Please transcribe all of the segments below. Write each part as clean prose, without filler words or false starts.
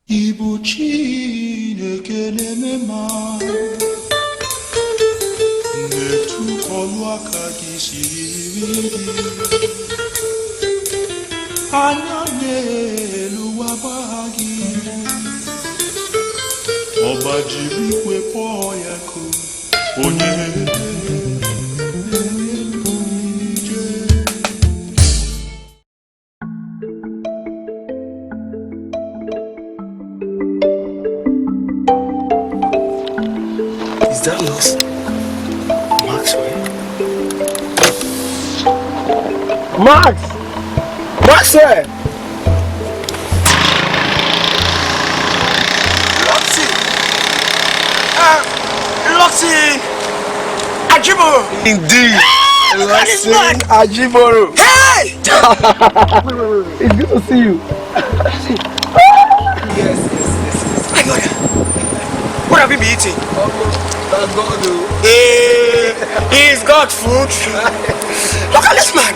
Ibuchi nekenema netu kolwa kagisiri anane luwabagi obajiri kwepo yako onye. Is that Lawson? Maxwell? Maxwell! Lawson! Ajiboro! Indeed! Lawson Ajiboro! Hey! It's good to see you. Yes. My God! What have you been eating? That's God, dude. He's got food. Look at this man.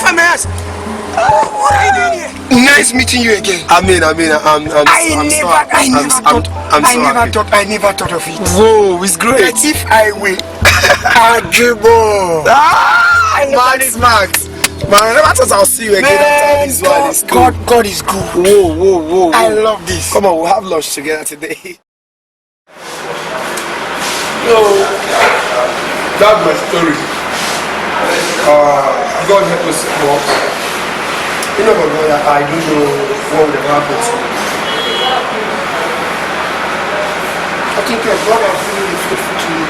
Let me ask. What are you doing here? Nice meeting you again. I never thought of it. Whoa, it's great. But if I will, man is Max. Man, I never thought I'll see you again after this one. It's cool. God is good. Whoa. I love this. Come on, we'll have lunch together today. So, that's my story. God help us walk. You know, I don't know what would have happened to me. I think God has been really faithful to me.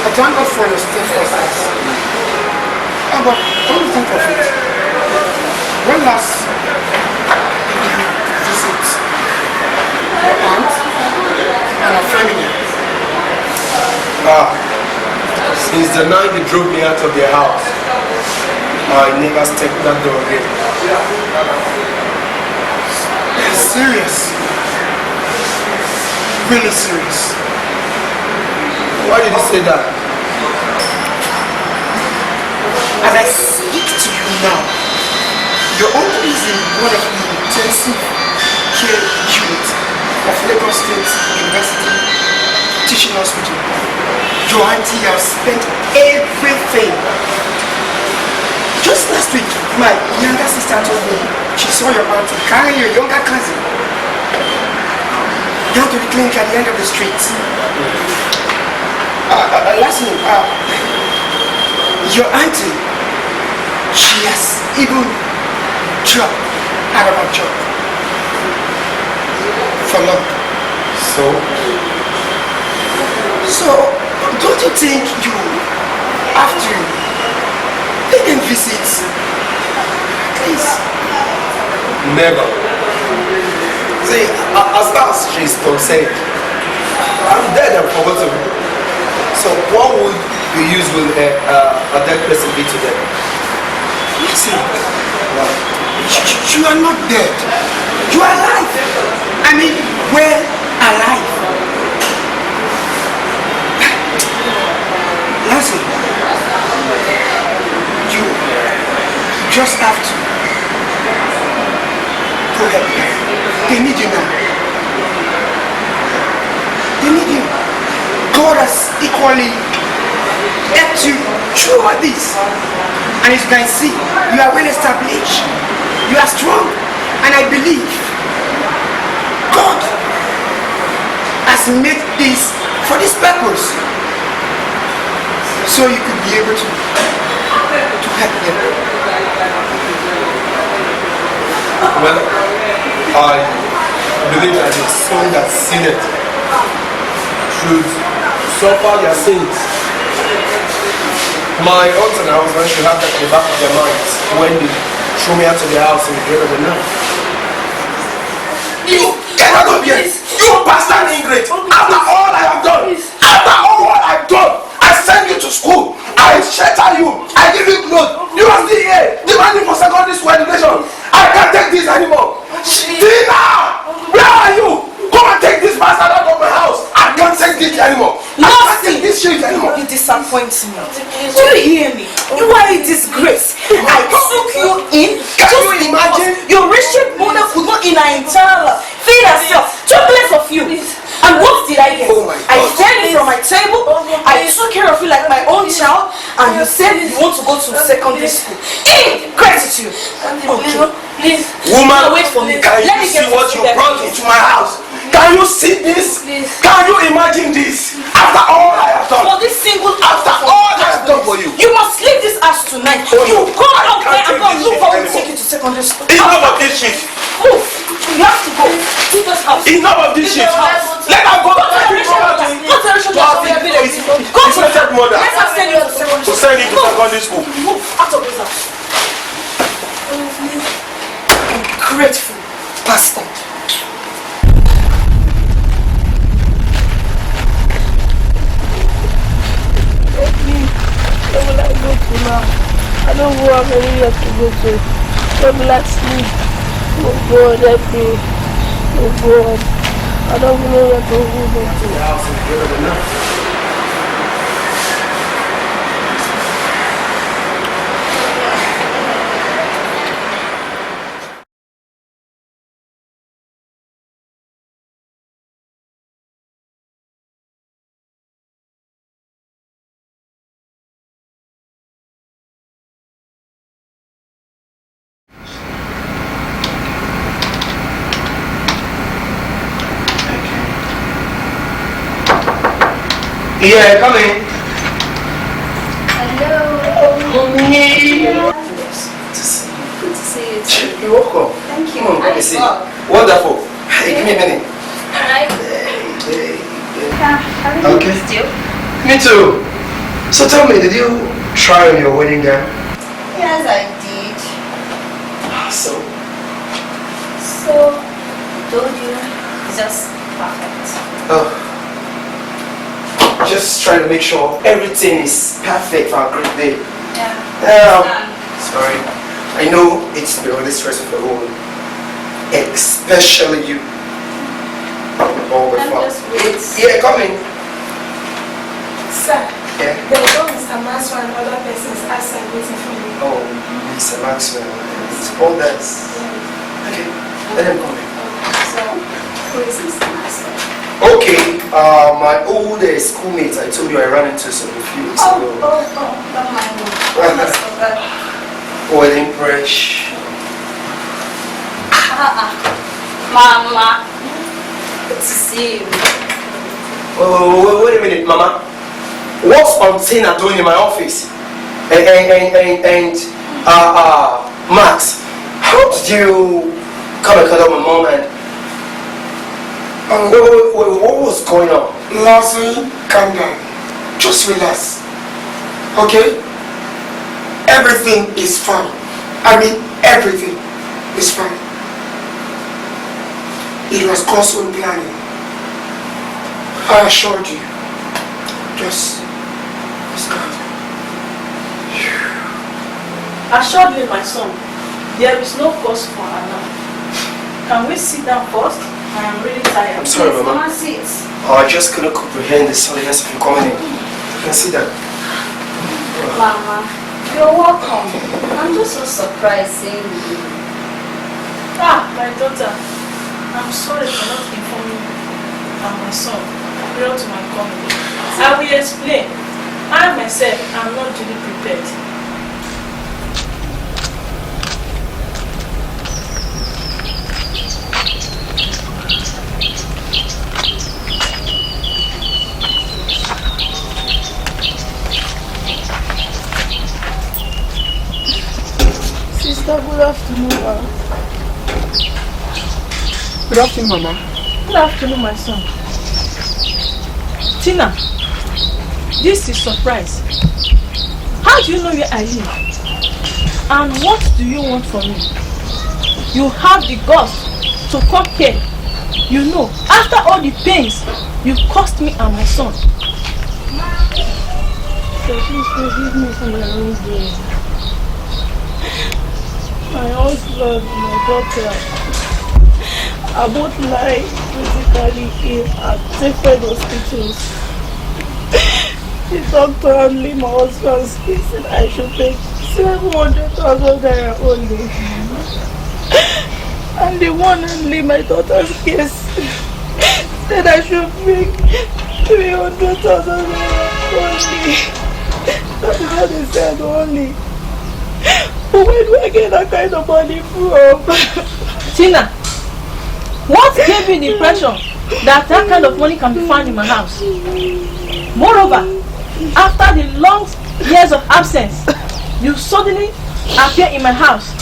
I thank God for your steadfastness. But don't you think of it? When last did you visit your aunt and her family? Since the night they drove me out of their house, I never stepped that door again. Serious. Really serious. Why did you say that? As I speak to you now, your uncle is in one of the intensive care units of Lagos State University Teaching Hospital. Your auntie has spent everything. Just last week, my younger sister told me she saw your auntie carrying your younger cousin down to the clinic at the end of the street. Lastly, your auntie, she has even dropped out of her job for long. So, don't you think you have to pay them visits? Please. Never. See, as far as she is concerned, I'm dead and forgotten. So what would the use will a dead person be to them? Listen, you are not dead. You are alive. I mean, we're alive. Listen, you just have to go help them. They need you now. They need you. God has equally helped you through all this. And as you can see, you are well established. You are strong. And I believe God has made this for this purpose. So you could be able to help them. Well, I believe that the son that sinned should suffer their sins. My aunt and I was going to have that in the back of their minds when they threw me out of the house in the dead of the night. You cannot be here! You bastard ingrate! After all I have done! After all what I've done! I send you to school! I shelter you! I give you clothes! You are still here! Demanding for secondary school education! I can't take this anymore! Tina! Where are you? Come and take this bastard out of my house! I can't take this anymore! I can't take this shit anymore! You disappoint me. Do you hear me? You are a disgrace. I took you in just secondary school. Gratitude. Please. Woman, No, wait for me. can you see what you brought into my house? Can you see this? Please. Can you imagine this? After all I have done. For this single After all I have done for you. You must leave this house tonight. Oh, You no. go I out there can't and go take and look this for shit who will take anymore. you to secondary school. Enough of this shit. Move. You have to go. Leave this house. Enough of this shit. Let her go back to property. Go to the To her inflated mother. Let her send you to secondary To school. send you to secondary school. Move out of this house. Ungrateful bastard. Where will I go to now? I don't go have anywhere to go to. Where will I sleep? Oh God, help me. Oh God. I don't even know where to go to. The house is good enough. Yeah, come in. Hello. Mommy. Good to see you too. You're welcome. Thank you. Come on, let me see. Wow. Wonderful. Hey, give me a minute. Alright. Hey. Have you Okay. missed you? Me too. So tell me, did you try on your wedding gown? Yes, I did. So? So, I told you, it's just perfect. Oh. Just trying to make sure everything is perfect for a great day. Yeah. Sorry. I know it's the only stress of the whole. Especially you. All the I'm fun. just wait. Yeah, come in. Sir, Yeah. there is no Mr. Maxwell and other persons outside waiting for me. Oh, Mr. Maxwell. It's all that. Okay, let him come in. So, who is Mr. Maxwell? Okay, my old schoolmate, I told you I ran into some a few weeks ago. Don't mind me. I must forgot. Wedding fresh. Mama. Good to see you. Oh, wait a minute, Mama. What's Tina doing in my office? Max, how did you come and cut up my mom and what was going on? Lawson, calm down. Just relax. Okay? Everything is fine. I mean, everything is fine. It was God's own planning. I assured you. Just God. Assuredly, my son, there is no cause for alarm. Can we sit down first? I am really tired. I'm sorry, Mama. Mama, sit. I just couldn't comprehend the suddenness of you coming in. You can see that. Mama, you're welcome. I'm just so surprised seeing you. My daughter, I'm sorry for not informing you and my son prior to my coming. I will explain. I myself am not duly prepared. Sister, good afternoon, ma. Good afternoon, Mama. Good afternoon, my son. Tina, this is surprise. How do you know where I live? And what do you want from me? You have the guts to come here. You know, after all the pains you cost me and my son. So please forgive me for my wrongdoing. My husband, my daughter, are both lying physically ill at different hospitals. The doctor only my husband's case said I should take 700,000 naira only. And the one only my daughter's case said I should make 300,000 naira only. That is what they said only. But where do I get that kind of money from? Tina, what gave you the impression that that kind of money can be found in my house? Moreover, after the long years of absence, you suddenly appear in my house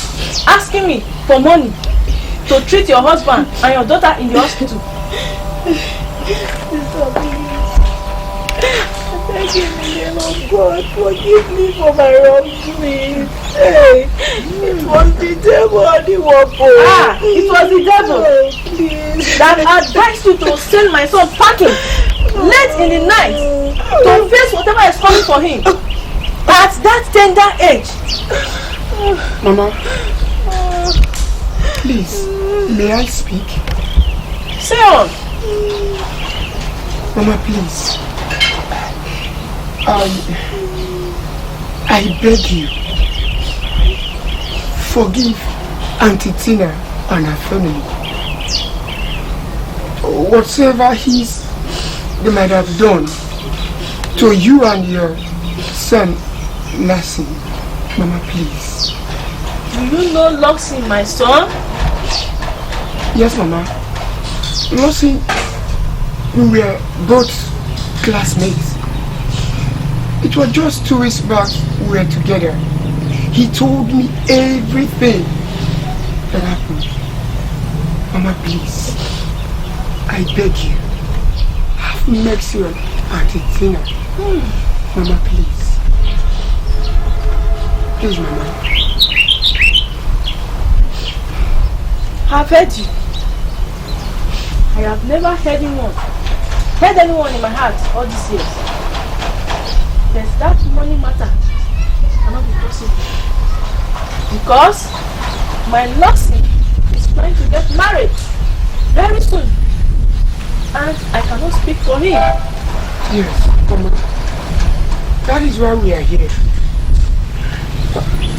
asking me for money to treat your husband and your daughter in the hospital. Sister, please. Thank you in the name of God. Forgive me for my wrongs, please. Hey, it was the devil and the weapon. Ah, it was the devil that advised you to send my son packing late in the night to face whatever is coming for him at that tender age. Mama, please, may I speak? Say on. Mama, please. I beg you, forgive Auntie Tina and her family. Whatever they might have done to you and your son, Lawson. Mama, please. Do you know Lawson, my son? Yes, Mama. Lawson, we were both classmates. It was just 2 weeks back we were together. He told me everything that happened. Mama, please. I beg you. Have mercy on Auntie Tina. Mama, please. Please, Mama. I've heard you. I have never heard anyone in my heart all these years. There's that money matter cannot be possible. Because my Lawson is trying to get married very soon. And I cannot speak for him. Yes, Mama. That is why we are here.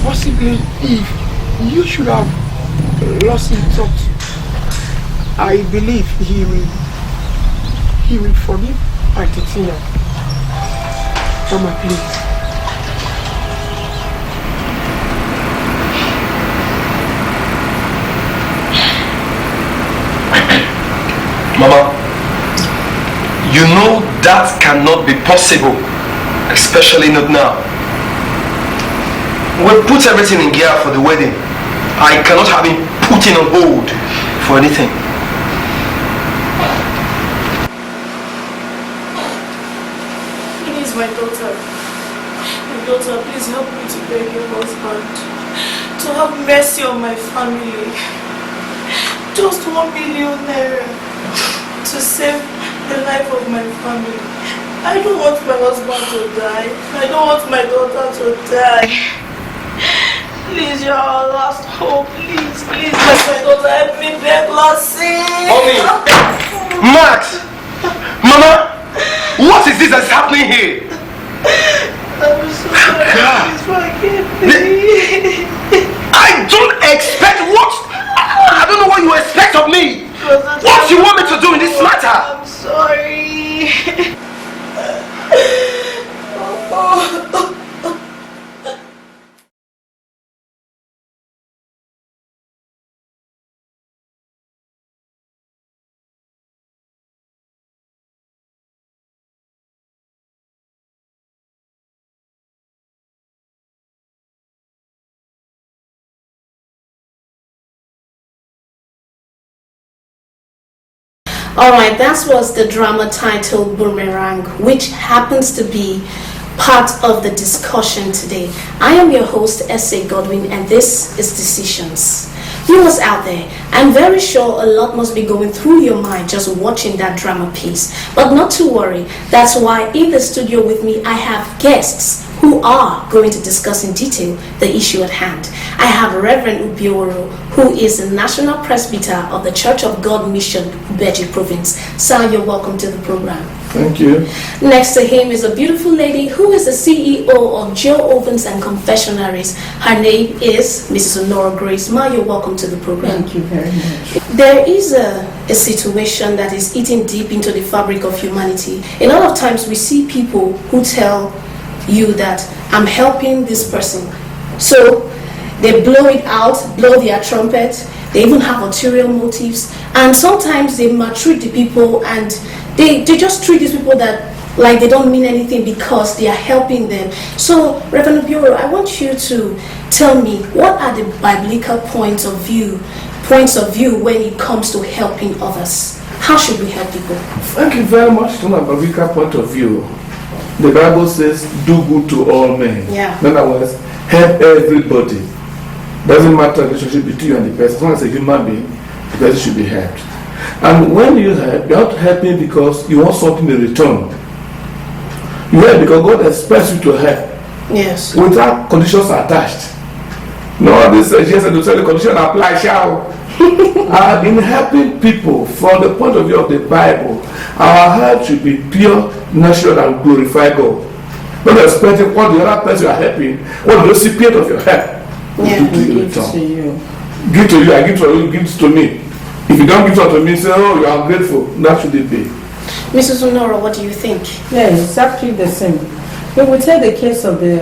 Possibly if you should have Lawson talk to, I believe he will forgive Auntie Tina. Mama, please. Mama, you know that cannot be possible, especially not now. We put everything in gear for the wedding. I cannot have him put in on hold for anything. Please, my daughter, please help me to beg your husband to have mercy on my family. Just 1 million naira to save the life of my family. I don't want my husband to die. I don't want my daughter to die. Please, you're our last hope. Please, let my daughter help me beg Lawson. Mommy! Max! Mama! What is this that's happening here? I'm so sorry. Please forgive me. I don't expect what? I don't know what you expect of me. What do you want me to do in this matter? I'm sorry. Alright, that was the drama titled Boomerang, which happens to be part of the discussion today. I am your host, S.A. Godwin, and this is Decisions. Viewers out there, I'm very sure a lot must be going through your mind just watching that drama piece. But not to worry, that's why in the studio with me I have guests who are going to discuss in detail the issue at hand. I have Reverend Ubioro, who is the National Presbyter of the Church of God Mission, Ubeji Province. Sir, you're welcome to the program. Thank you. Next to him is a beautiful lady who is the CEO of Joe Ovens and Confessionaries. Her name is Mrs. Honora Grace. Ma, you're welcome to the program. Thank you very much. There is a situation that is eating deep into the fabric of humanity. A lot of times we see people who tell you that I'm helping this person. So They blow it out, blow their trumpet. They even have ulterior motives. And sometimes they maltreat the people, and they just treat these people that like they don't mean anything because they are helping them. So, Reverend Bureau, I want you to tell me, what are the biblical points of view when it comes to helping others? How should we help people? Thank you very much. From a biblical point of view, the Bible says, do good to all men. Yeah. In other words, help everybody. Doesn't matter the relationship between you and the person. As long as a human being, the person should be helped. And when you help, you're not helping because you want something in return. You help because God expects you to help. Yes. Without conditions attached. No, this yes, and the condition apply shall. In helping people from the point of view of the Bible, our help should be pure, natural, and glorify God. Not expecting what the other person you are helping, what the recipient of your help Yeah. to Give to you. give to you, I give to you, give to me. If you don't give it to me, say, oh, you are ungrateful. That should it be. Mrs. Honora, what do you think? Yeah, it's actually the same. When we take the case of the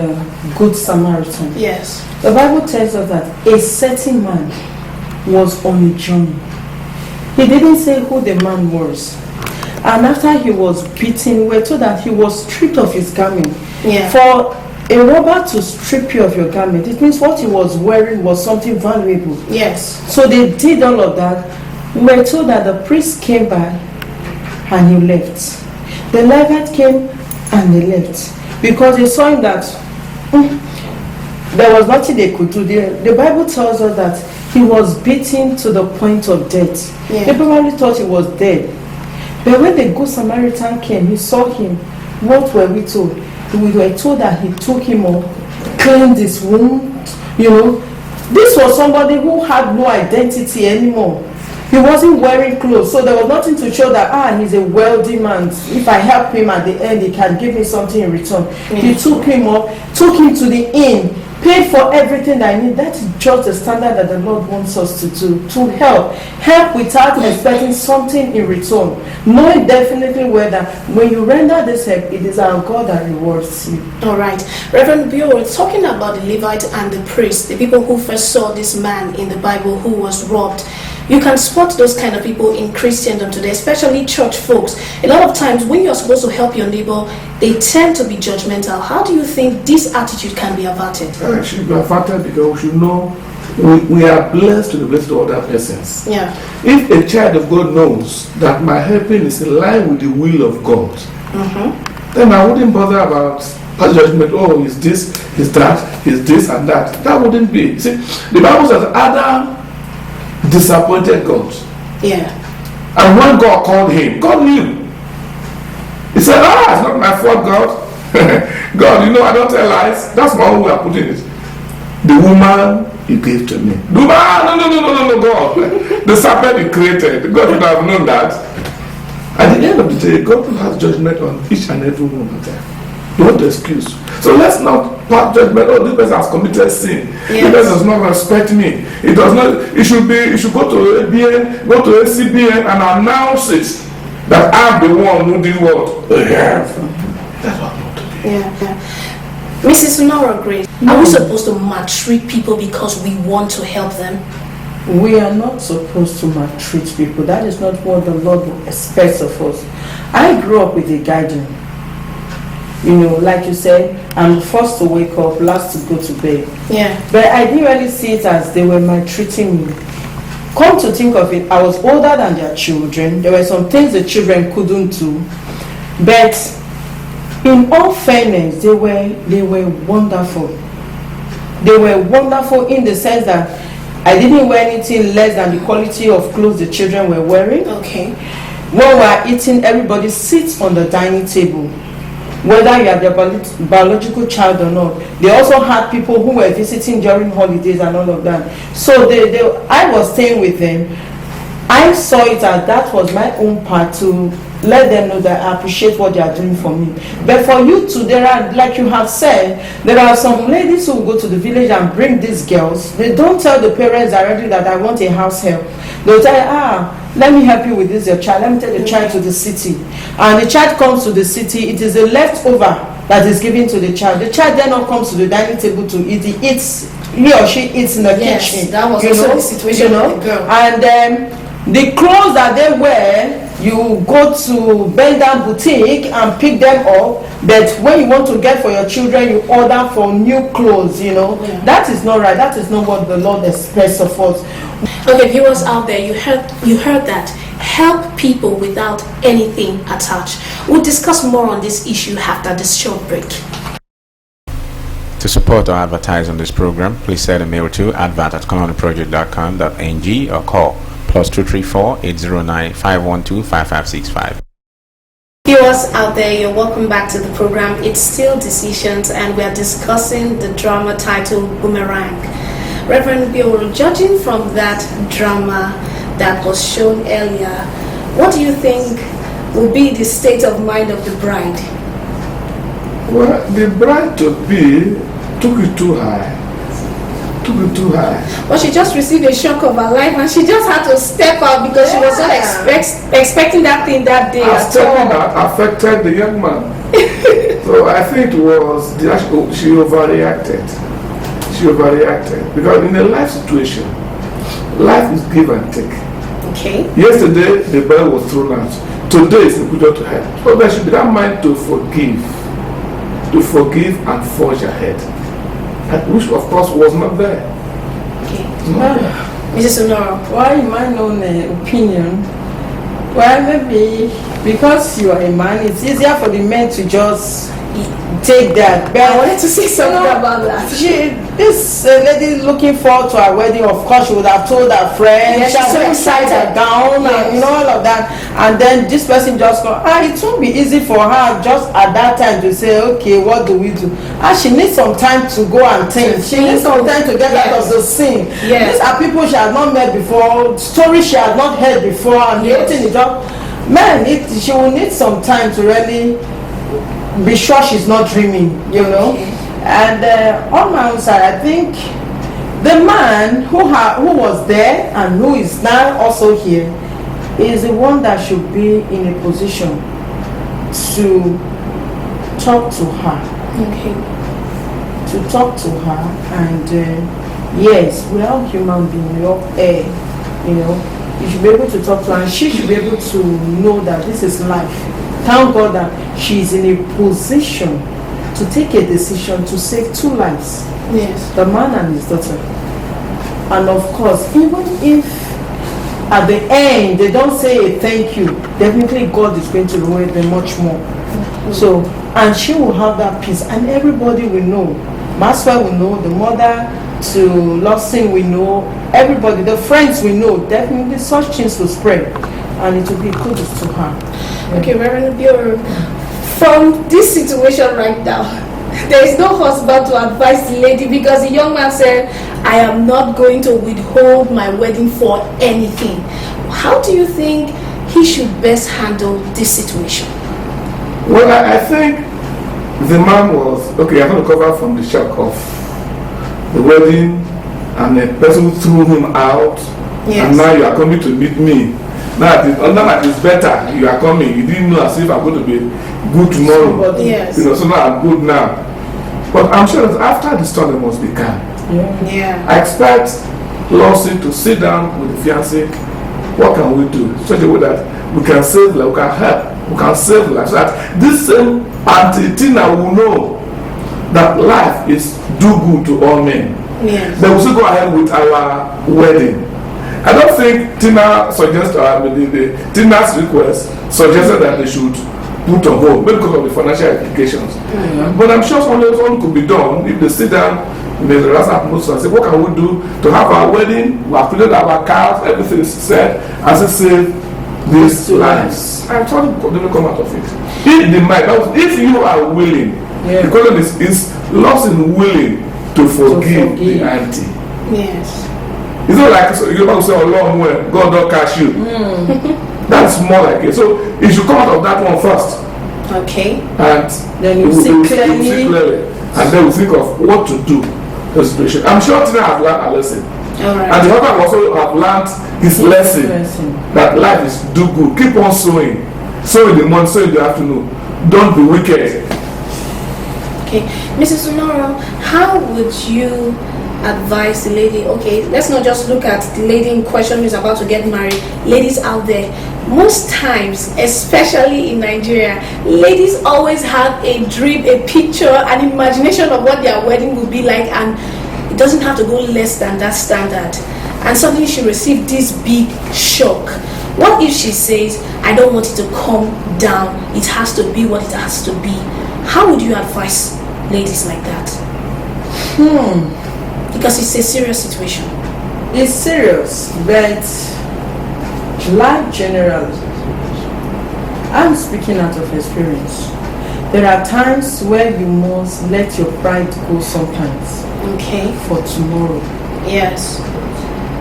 Good Samaritan, Yes. the Bible tells us that a certain man was on a journey. He didn't say who the man was. And after he was beaten, we're told that he was stripped of his garment. Yeah. For a robber to strip you of your garment, it means what he was wearing was something valuable. Yes. So they did all of that. We're told that the priest came by and he left. The Levite came and they left because they saw him that there was nothing they could do. The Bible tells us that he was beaten to the point of death. Yeah. They probably thought he was dead. But when the Good Samaritan came, he saw him. What were we told? We were told that he took him up, cleaned his wound. You know, this was somebody who had no identity anymore. He wasn't wearing clothes, so there was nothing to show that he's a wealthy man. If I help him at the end, he can give me something in return. He took him up, took him to the inn, paid for everything that I need. That is just the standard that the Lord wants us to do, to help without expecting something in return, knowing definitely whether when you render this help, it is our God that rewards you. All right. Reverend Bureau, talking about the Levite and the priest, the people who first saw this man in the Bible who was robbed, you can spot those kind of people in Christendom today, especially church folks. A lot of times when you're supposed to help your neighbor, they tend to be judgmental. How do you think this attitude can be averted? It should be averted because we should know we are blessed to be blessed to other persons. Yeah. If a child of God knows that my helping is in line with the will of God, then I wouldn't bother about past judgment. Oh, is this, is that, is this and that. That wouldn't be. See, the Bible says Adam disappointed God. Yeah. And when God called him, God knew. He said, it's not my fault, God. God, I don't tell lies. That's my own way of putting it. The woman you gave to me. No, God. The serpent you created. God would have known that. At the end of the day, God will have judgment on each and every one of them. Don't excuse. So let's not pass judgment. Oh, this person has committed sin. Yes. This person does not respect me. It does not. It should go to ABN, go to ACBN, and announce it that I'm the one who did what. That's what I'm not to be. Yeah. Mrs. Nora Grace, are we supposed to maltreat people because we want to help them? We are not supposed to maltreat people. That is not what the Lord expects of us. I grew up with a guardian. Like you said, I'm first to wake up, last to go to bed. Yeah. But I didn't really see it as they were maltreating me. Come to think of it, I was older than their children. There were some things the children couldn't do. But in all fairness, they were wonderful. They were wonderful in the sense that I didn't wear anything less than the quality of clothes the children were wearing. Okay. When we are eating, everybody sits on the dining table. Whether you are their biological child or not. They also had people who were visiting during holidays and all of that. So I was staying with them. I saw it as that was my own part to let them know that I appreciate what they are doing for me. But for you to, there are, like you have said, there are some ladies who go to the village and bring these girls. They don't tell the parents directly that I want a house help. They'll tell you, let me help you with this, your child. Let me take the child to the city. And the child comes to the city. It is a leftover that is given to the child. The child then not comes to the dining table to eat. He eats he or she eats in the kitchen. That was you also know, the situation with the girl. And the clothes that they wear, you go to bend down boutique and pick them up, but when you want to get for your children, you order for new clothes, you know. That is not right. That is not what the Lord expects of us. Okay, viewers out there, you heard that. Help people without anything attached. We'll discuss more on this issue after this short break. To support or advertise on this program, please send a mail to advert@ColonyProject.com.ng or call +234 809 512 5565. Viewers out there, you're welcome back to the program. It's still Decisions, and we are discussing the drama titled Boomerang. Reverend Bill, judging from that drama that was shown earlier, what do you think will be the state of mind of the bride? Well, the bride to be took it too high. Well, she just received a shock of her life, and she just had to step out because she was not expecting that thing that day at all. That affected the young man. So I think it was she overreacted. Because in a life situation, life is give and take. Okay. Yesterday the bell was thrown out. Today is the good to help. So there should be that mind to forgive and forge ahead. Which of course was not there. Okay. Mrs. Honora. Why in my own opinion, well, maybe because you are a man, it's easier for the men to just take that. But I wanted to say something about that. This lady looking forward to her wedding, of course, she would have told her friends. She's so excited down, and all of that. And then this person just go, it won't be easy for her just at that time to say, okay, what do we do? She needs some time to go and think. She needs some time to get out of the scene. These are people she has not met before, stories she has not heard before, and the whole thing is just, man, she will need some time to really be sure she's not dreaming, you know. And on my own side, I think the man who was there and who is now also here is the one that should be in a position to talk to her. Okay. To talk to her, and yes, we are all human beings, we all air, you know. You should be able to talk to her, and she should be able to know that this is life. Thank God that she's in a position to take a decision to save 2 lives. Yes. The man and his daughter. And of course, even if at the end they don't say a thank you, definitely God is going to reward them much more. So, and she will have that peace, and everybody will know. Maxwell will know, the mother to Lawson will know, everybody, the friends will know. Definitely such things will spread, and it will be good to her. Okay, Reverend Bureau, from this situation right now, there is no husband to advise the lady, because the young man said, I am not going to withhold my wedding for anything. How do you think he should best handle this situation? Well, I think the man was, okay, I'm going to recover from the shock of the wedding, and the person threw him out, and now you are coming to meet me. Now it's better you are coming. You didn't know as if I'm going to be good tomorrow. Yes. You know, so now I'm good now. But I'm sure that after the storm, there must be calm. I expect Lawson to sit down with the fiancé. What can we do? Such a way that we can save life, we can help, we can save life. So that this same Auntie Tina will know that life is do good to all men. Yes. Then we still go ahead with our wedding. I don't think Tina suggested, Tina's request suggested that they should put on hold, maybe because of the financial implications. But I'm sure something could be done if they sit down in the relaxed atmosphere and say, what can we do to have our wedding? We have put our cards, everything is said, as it save these lives. I'm trying to come out of it. If the mind, if you are willing, the question is Lawson willing to forgive the auntie? Yes. It's not like you're about to say, oh Lord, when God don't catch you. That's more like it. So you should come out of that one first. Okay. And then you see clearly. And then we think of what to do in the situation. I'm sure Tina have learned a lesson. Alright. And the husband also have learned his lesson. That life is do good. Keep on sowing. Sow in the morning, sow in the afternoon. Don't be wicked. Okay. Mrs. Sonora, how would you advise the lady? Okay, let's not just look at the lady in question who is about to get married. Ladies out there, most times, especially in Nigeria, ladies always have a dream, a picture, an imagination of what their wedding will be like, and it doesn't have to go less than that standard. And suddenly she received this big shock. What if she says, I don't want it to come down, it has to be what it has to be? How would you advise ladies like that? Because it's a serious situation. It's serious, but like generally, I'm speaking out of experience. There are times where you must let your pride go sometimes. Okay. For tomorrow. Yes.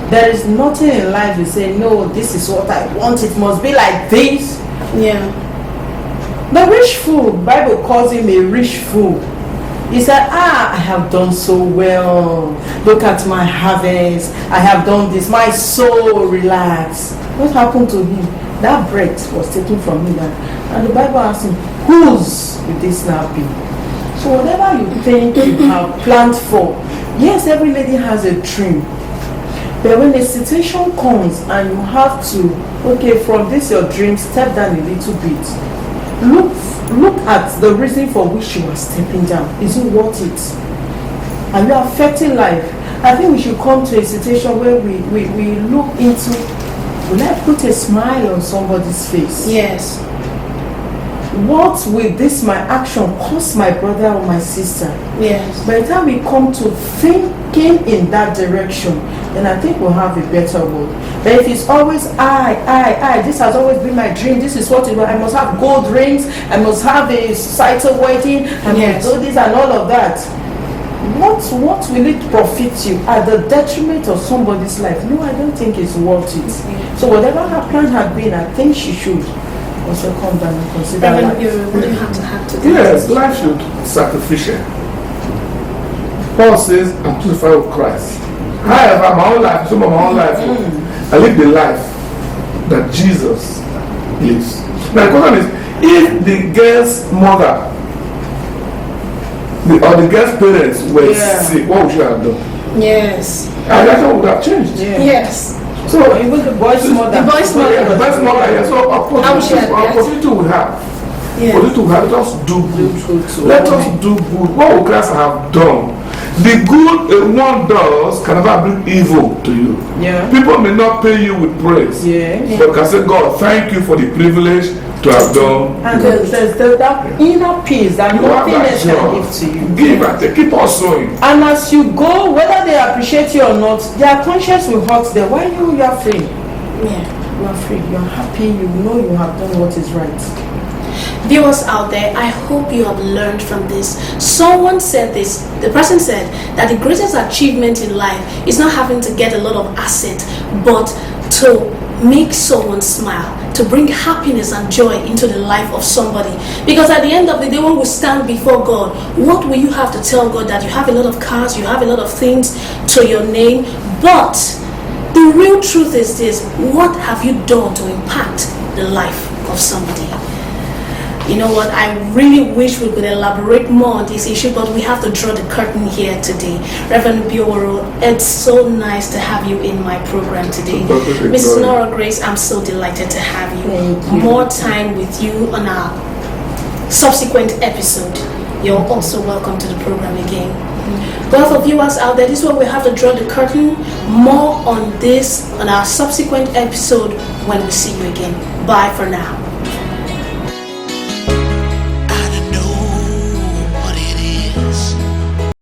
There is nothing in life you say, no, this is what I want, it must be like this. Yeah. The rich fool, Bible calls him a rich fool. He said, I have done so well. Look at my harvest. I have done this. My soul relaxed. What happened to him? That breath was taken from him. And the Bible asked him, whose will this now be? So whatever you think you have planned for, yes, every lady has a dream. But when a situation comes and you have to, okay, from this your dream, step down a little bit. Look at the reason for which you are stepping down. Is it worth it? Are you affecting life? I think we should come to a situation where we look into, will I put a smile on somebody's face? Yes. What will this my action cost my brother or my sister? Yes. By the time we come to thinking in that direction, then I think we'll have a better world. But if it's always I, this has always been my dream, this is what it was, I must have gold rings, I must have a societal wedding, I must do this and all of that. What will it profit you at the detriment of somebody's life? No, I don't think it's worth it. So whatever her plan had been, I think she should also come down and consider life. What do you have to have to do? Yes, life should be sacrificial. Paul says, I'm crucified with Christ. However, my own life, some of my own life, I live the life that Jesus lives. Now the question is, if the girl's mother or the girl's parents were sick, what would you have done? Yes. And that would have changed. Yes. So even the boy's mother. The boy's mother, yes. So opportunity we have. For you to have, let us do good. Let us do good. What would Christ have done? The good one does can never bring evil to you. Yeah. People may not pay you with praise, but can say, God, thank you for the privilege to have done. And it says that inner peace that nothing else can give to you. Give and take. Keep on sowing. And as you go, whether they appreciate you or not, their conscience will hurt them. Why you are free? Yeah. You are free. You are happy. You know you have done what is right. Viewers out there, I hope you have learned from this. Someone said this, the person said that the greatest achievement in life is not having to get a lot of asset, but to make someone smile, to bring happiness and joy into the life of somebody. Because at the end of the day, when we stand before God, what will you have to tell God? That you have a lot of cars, you have a lot of things to your name, but the real truth is this: what have you done to impact the life of somebody? You know what, I really wish we could elaborate more on this issue, but we have to draw the curtain here today. Reverend Bioworo, it's so nice to have you in my program today. Mrs. Nora Grace, I'm so delighted to have you. More time with you on our subsequent episode. You're also welcome to the program again. Well, for viewers out there, this is where we have to draw the curtain. More on this on our subsequent episode when we see you again. Bye for now.